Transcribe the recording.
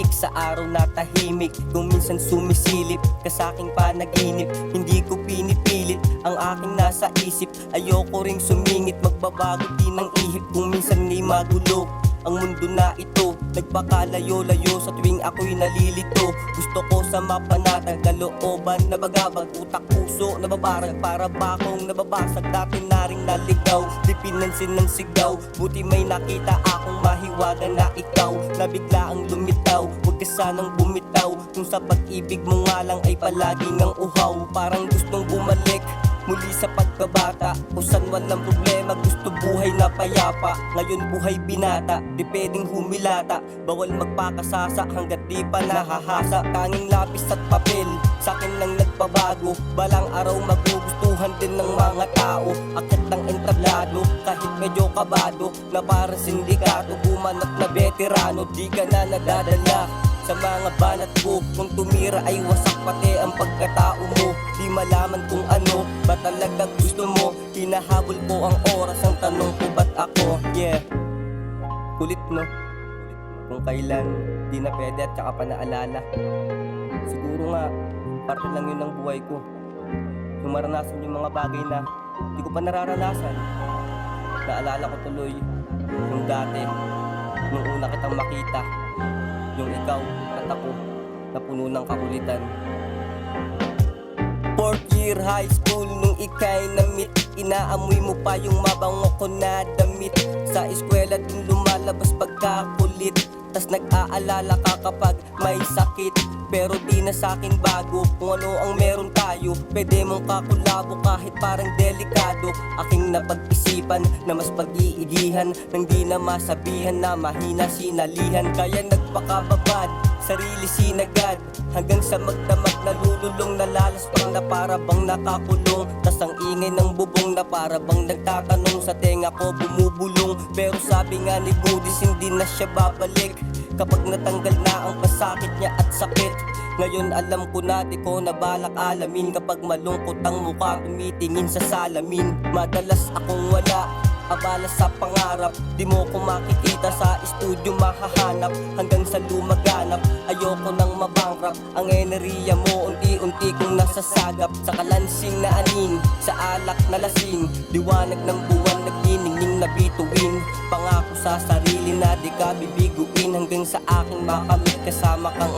tahimik sa araw na tahimik. Kung minsan sumisilip ka sa aking panaginip, hindi ko pinipilit ang aking nasa isip. Ayoko ring sumingit, magbabago din ang ihip. Kung minsan nga'y magulo ang mundo na ito, nagpakalayo-layo sa tuwing ako'y nalilito. Gusto ko sa mapanatag, kalooban na bagabag, utak puso nababarag, para ba akong nababasag, dati na rin naligaw. Di pinansin ng sigaw, buti may nakita akong mahiwaga na ikaw, na bigla ang lumitaw. Huwag ka sanang bumitaw, kung sa pag-ibig mo nga lang ay palaging ang uhaw. Parang gustong bumalik muli sa pagkabata, kung saan walang problema, gusto buhay na payapa. Ngayon buhay binata, di pwedeng humilata, bawal magpakasasa hanggat di pa nahahasa. Tanging lapis at papel, sa'kin lang nagpabago, balang araw magugustuhan din ng mga tao. Akit ng entablado, kahit medyo kabado, na parang sindikato, gumanap na veterano. Di ka na nadadala sa mga banat ko, kung tumira ay wasak pati ang pagkatao mo. Di malaman kung ano ba talaga gusto mo, hinahabol ko ang oras, ang tanong ko ba't ako? Yeah, kulit no, kung kailan di na pwede at saka pa naalala. Siguro nga, parte lang yun ng buhay ko, yung maranasan yung mga bagay na di ko pa nararanasan. Naalala ko tuloy yung dati, nung una kitang makita, yung ikaw at ako na puno ng kakulitan. 4th year high school nung ika'y na-meet, inaamoy mo pa yung mabango ko na damit. Sa eskwela din lumalabas pagkakulit, tas nag-aalala ka kapag may sakit. Pero di na sa'kin bago kung ano ang meron tayo, pwede mong kakulabo kahit parang delikado. Aking napag-isipan na mas pag-iigihan, nang di na masabihan na mahina sinalihan. Kaya nagpakababad, sarili sinagad, hanggang sa magdamag nalululong, nalalasprang na para bang nakakulong. Tas ang ingay ng bubong na para bang nagtatanong, sa tenga ko bumubulong. Pero sabi nga ni Buddhist, hindi na siya babalik kapag natanggal na ang pasakit niya at sakit. Ngayon alam ko na di ko na balak alamin, kapag malungkot ang mukha tumitingin sa salamin. Madalas akong wala abala sa pangarap, di mo ko makikita sa estudyo mahahanap, hanggang sa lumaganap. Ayoko nang mabankrupt, ang enerhiya mo unti-unti kong nasasagap. Sa kalansing na anin, sa alak na lasing, liwanag ng buwan nagniningning na bituin. Pangako sa sarili na di ka bibiguin, hanggang sa aking makamit kasama kang